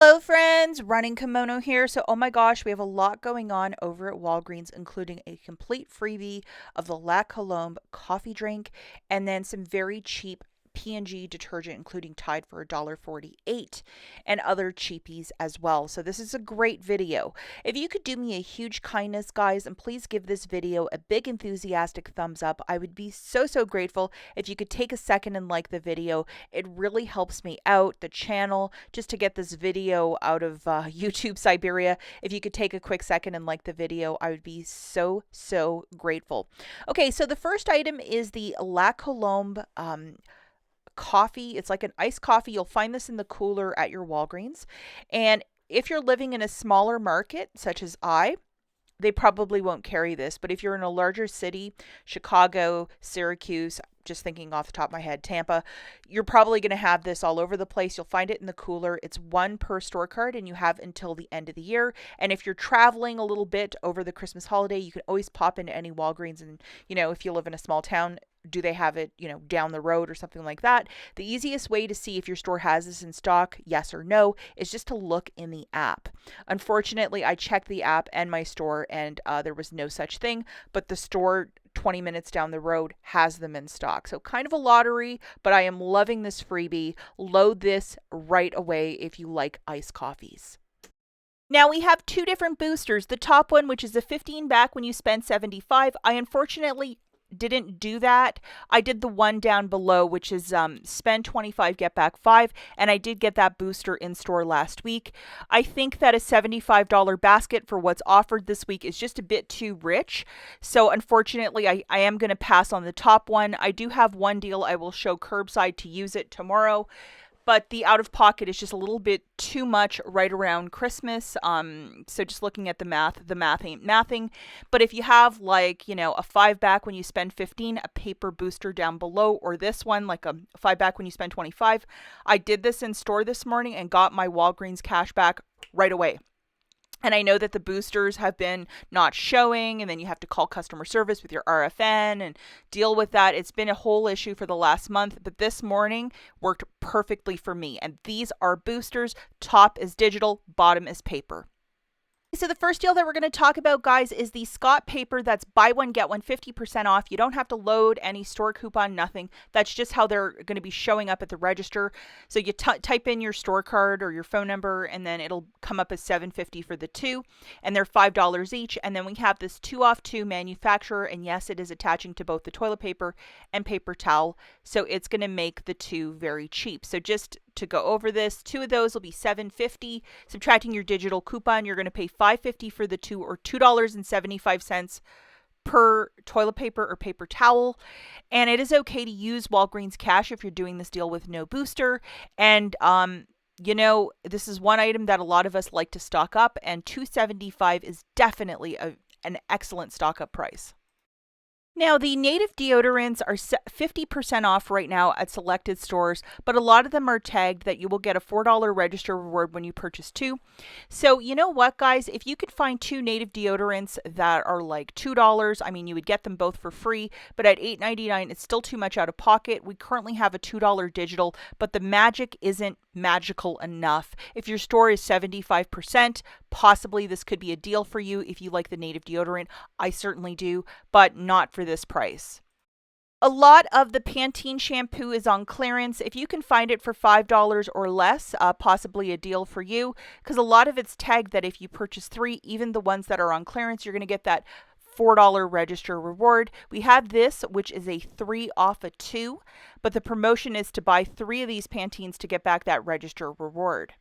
Hello friends, Running Kimono here. So, oh my gosh, we have a lot going on over at Walgreens, including a complete freebie of the La Colombe coffee drink and then some very cheap P&G detergent, including Tide for $1.48 and other cheapies as well. So this is a great video. If you could do me a huge kindness, guys, and please give this video a big enthusiastic thumbs up. I would be so grateful if you could take a second and like the video. It really helps me out, the channel, just to get this video out of YouTube Siberia. If you could take a quick second and like the video, I would be so grateful. Okay, so the first item is the La Colombe coffee. It's like an iced coffee. You'll find this in the cooler at your Walgreens. And if you're living in a smaller market, such as they probably won't carry this. But if you're in a larger city, Chicago, Syracuse, just thinking off the top of my head, Tampa, you're probably going to have this all over the place. You'll find it in the cooler. It's one per store card and you have until the end of the year. And if you're traveling a little bit over the Christmas holiday, you can always pop into any Walgreens and, if you live in a small town, do they have it, down the road or something like that? The easiest way to see if your store has this in stock, yes or no, is just to look in the app. Unfortunately, I checked the app and my store and there was no such thing, but the store 20 minutes down the road has them in stock. So kind of a lottery, but I am loving this freebie. Load this right away if you like iced coffees. Now we have two different boosters. The top one, which is a 15 back when you spend 75. I unfortunately didn't do that. I did the one down below, which is spend 25, get back 5, and I did get that booster in store last week. I think that a $75 basket for what's offered this week is just a bit too rich. So unfortunately, I am going to pass on the top one. I do have one deal. I will show curbside to use it tomorrow. But the out of pocket is just a little bit too much right around Christmas. So just looking at the math ain't mathing. But if you have a 5 back when you spend 15, a paper booster down below, or this one, like a 5 back when you spend 25. I did this in store this morning and got my Walgreens cash back right away. And I know that the boosters have been not showing, and then you have to call customer service with your RFN and deal with that. It's been a whole issue for the last month, but this morning worked perfectly for me. And these are boosters. Top is digital, bottom is paper. So the first deal that we're going to talk about, guys, is the Scott paper. That's buy one, get one, 50% off. You don't have to load any store coupon, nothing. That's just how they're going to be showing up at the register. So you type in your store card or your phone number, and then it'll come up as $7.50 for the two, and they're $5 each. And then we have this 2 off 2 manufacturer, and yes, it is attaching to both the toilet paper and paper towel. So it's going to make the two very cheap. So just to go over this, 2 of those will be $7.50. Subtracting your digital coupon, you're going to pay $5.50 for the 2, or $2.75 per toilet paper or paper towel. And it is okay to use Walgreens cash if you're doing this deal with no booster. And this is one item that a lot of us like to stock up, and $2.75 is definitely an excellent stock up price. Now, the native deodorants are 50% off right now at selected stores, but a lot of them are tagged that you will get a $4 register reward when you purchase 2. So, you know what, guys? If you could find 2 native deodorants that are like $2, I mean, you would get them both for free, but at $8.99, it's still too much out of pocket. We currently have a $2 digital, but the magic isn't magical enough. If your store is 75%, possibly this could be a deal for you if you like the native deodorant. I certainly do, but not for this price. A lot of the Pantene shampoo is on clearance. If you can find it for $5 or less, possibly a deal for you, because a lot of it's tagged that if you purchase 3, even the ones that are on clearance, you're going to get that $4 register reward. We have this, which is a 3 off a 2, but the promotion is to buy 3 of these Pantenes to get back that register reward.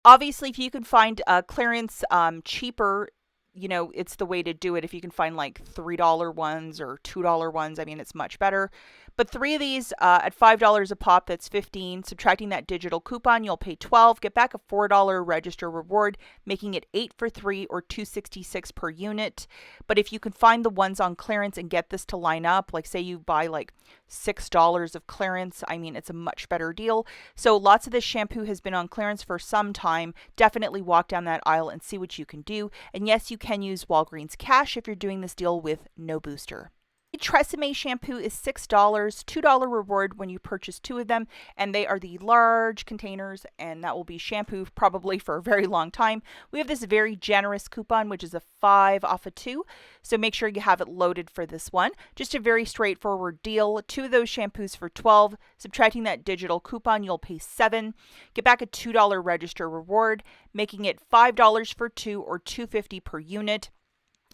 Obviously, if you can find clearance cheaper, it's the way to do it. If you can find like $3 ones or $2 ones, I mean, it's much better. But 3 of these at $5 a pop, that's 15. Subtracting that digital coupon, you'll pay 12. Get back a $4 register reward, making it 8 for 3 or $2.66 per unit. But if you can find the ones on clearance and get this to line up, like say you buy like $6 of clearance, I mean, it's a much better deal. So lots of this shampoo has been on clearance for some time. Definitely walk down that aisle and see what you can do. And yes, you can use Walgreens cash if you're doing this deal with no booster. Tresemme shampoo is $6, $2 reward when you purchase 2 of them, and they are the large containers, and that will be shampoo probably for a very long time. We have this very generous coupon, which is a 5 off of 2, so make sure you have it loaded for this one. Just a very straightforward deal. 2 of those shampoos for 12, subtracting that digital coupon, you'll pay 7. Get back a $2 register reward, making it $5 for 2 or $2.50 per unit.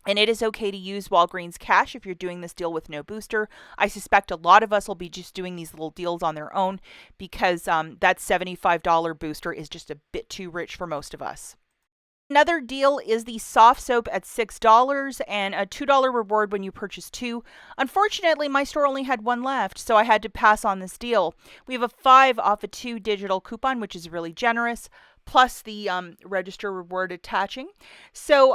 And it is okay to use Walgreens cash if you're doing this deal with no booster. I suspect a lot of us will be just doing these little deals on their own because that $75 booster is just a bit too rich for most of us. Another deal is the soft soap at $6 and a $2 reward when you purchase 2. Unfortunately, my store only had 1 left, so I had to pass on this deal. We have a 5 off of 2 digital coupon, which is really generous, plus the register reward attaching. So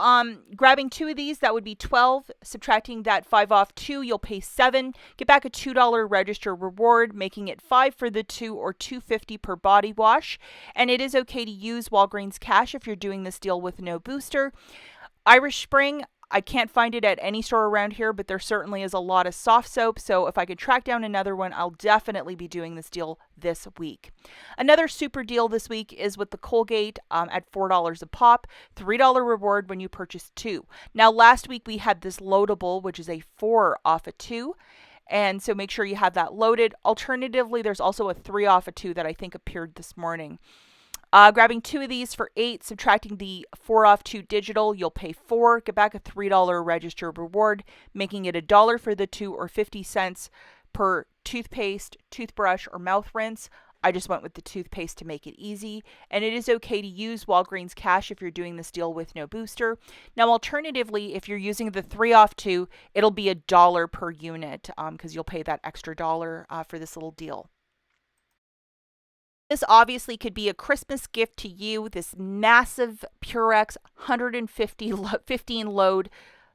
grabbing 2 of these, that would be 12. Subtracting that 5 off 2, you'll pay 7. Get back a $2 register reward, making it 5 for the 2 or $2.50 per body wash. And it is okay to use Walgreens cash if you're doing this deal with no booster. Irish Spring, I can't find it at any store around here, but there certainly is a lot of soft soap. So if I could track down another one, I'll definitely be doing this deal this week. Another super deal this week is with the Colgate at $4 a pop, $3 reward when you purchase 2. Now, last week we had this loadable, which is a 4 off of 2. And so make sure you have that loaded. Alternatively, there's also a 3 off of 2 that I think appeared this morning. Grabbing 2 of these for 8, subtracting the 4 off 2 digital, you'll pay 4. Get back a $3 register reward, making it $1 for the 2 or 50 cents per toothpaste, toothbrush, or mouth rinse. I just went with the toothpaste to make it easy. And it is okay to use Walgreens cash if you're doing this deal with no booster. Now, alternatively, if you're using the 3 off 2, it'll be $1 per unit because you'll pay that extra $1 for this little deal. This obviously could be a Christmas gift to you. This massive Purex 115 load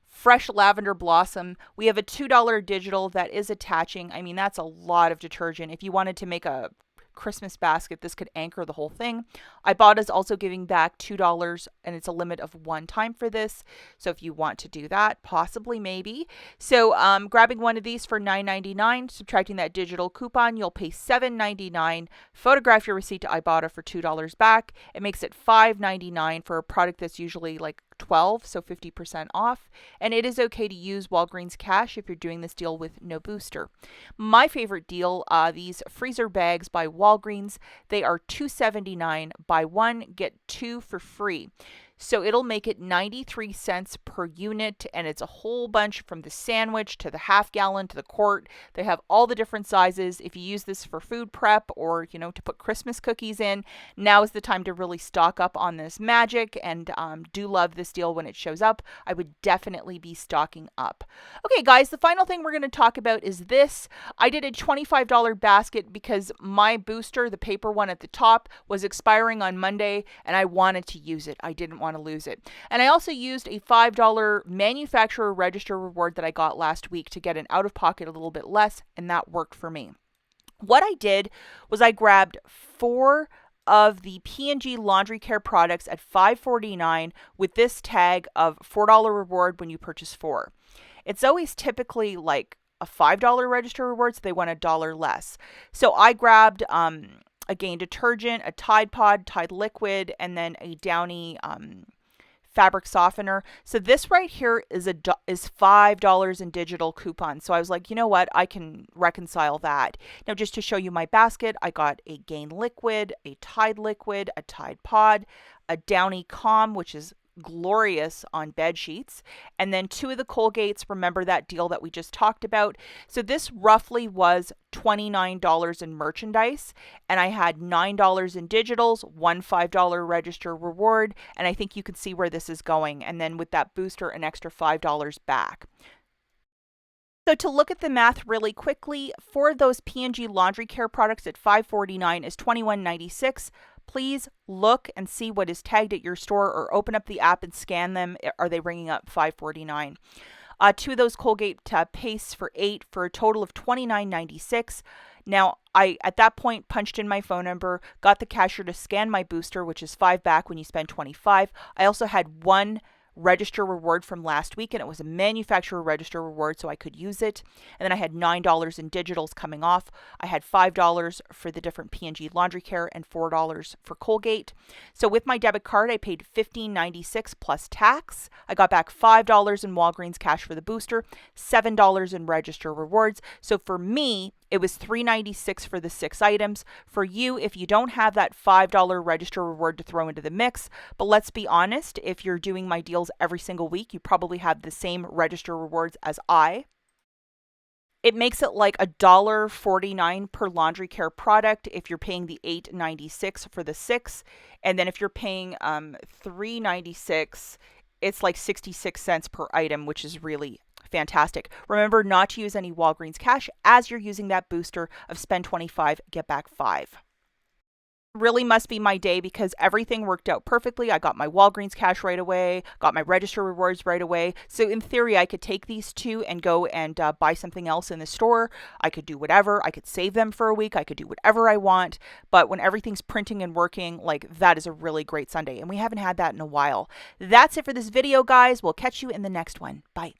fresh lavender blossom. We have a $2 digital that is attaching. I mean, that's a lot of detergent. If you wanted to make a Christmas basket, this could anchor the whole thing. IBOTTA is also giving back $2, and it's a limit of 1 time for this. So if you want to do that, possibly, maybe. So grabbing 1 of these for $9.99, subtracting that digital coupon, you'll pay $7.99. Photograph your receipt to IBOTTA for $2 back. It makes it $5.99 for a product that's usually like 12, so 50% off. And it is okay to use Walgreens cash if you're doing this deal with no booster. My favorite deal, these freezer bags by Walgreens, they are $2.79. Buy 1, get 2 for free. So it'll make it 93 cents per unit, and it's a whole bunch from the sandwich to the half gallon to the quart. They have all the different sizes. If you use this for food prep or, to put Christmas cookies in, now is the time to really stock up on this magic, and do love this deal when it shows up. I would definitely be stocking up. Okay, guys, the final thing we're going to talk about is this. I did a $25 basket because my booster, the paper one at the top, was expiring on Monday, and I wanted to use it. I didn't want to lose it. And I also used a $5 manufacturer register reward that I got last week to get an out of pocket a little bit less, and that worked for me. What I did was I grabbed 4 of the P&G laundry care products at $5.49 with this tag of $4 reward when you purchase 4. It's always typically like a $5 register reward, so they want $1 less. So I grabbed again, detergent, a Tide Pod, Tide Liquid, and then a Downy fabric softener. So this right here is $5 in digital coupons. So I was like, you know what? I can reconcile that. Now, just to show you my basket, I got a Gain Liquid, a Tide Liquid, a Tide Pod, a Downy Calm, which is glorious on bed sheets, and then 2 of the Colgates. Remember that deal that we just talked about? So this roughly was $29 in merchandise, and I had $9 in digitals, one $5 register reward, and I think you can see where this is going. And then with that booster, an extra $5 back. So to look at the math really quickly, for those P&G laundry care products at $5.49 is $21.96. Please look and see what is tagged at your store, or open up the app and scan them. Are they ringing up $5.49? 2 of those Colgate pastes for $8 for a total of $29.96. Now, I, at that point, punched in my phone number, got the cashier to scan my booster, which is $5 back when you spend $25. I also had 1 register reward from last week, and it was a manufacturer register reward, so I could use it. And then I had $9 in digitals coming off. I had $5 for the different P&G laundry care and $4 for Colgate. So with my debit card, I paid $15.96 plus tax. I got back $5 in Walgreens cash for the booster, $7 in register rewards. So for me, it was $3.96 for the 6 items. For you, if you don't have that $5 register reward to throw into the mix, but let's be honest, if you're doing my deals every single week, you probably have the same register rewards as I. It makes it like $1.49 per laundry care product if you're paying the $8.96 for the 6. And then if you're paying $3.96, it's like 66 cents per item, which is really fantastic. Remember not to use any Walgreens cash as you're using that booster of spend 25, get back 5. Really must be my day because everything worked out perfectly. I got my Walgreens cash right away, got my register rewards right away. So in theory, I could take these two and go and buy something else in the store. I could do whatever. I could save them for a week. I could do whatever I want. But when everything's printing and working, like that is a really great Sunday. And we haven't had that in a while. That's it for this video, guys. We'll catch you in the next one. Bye.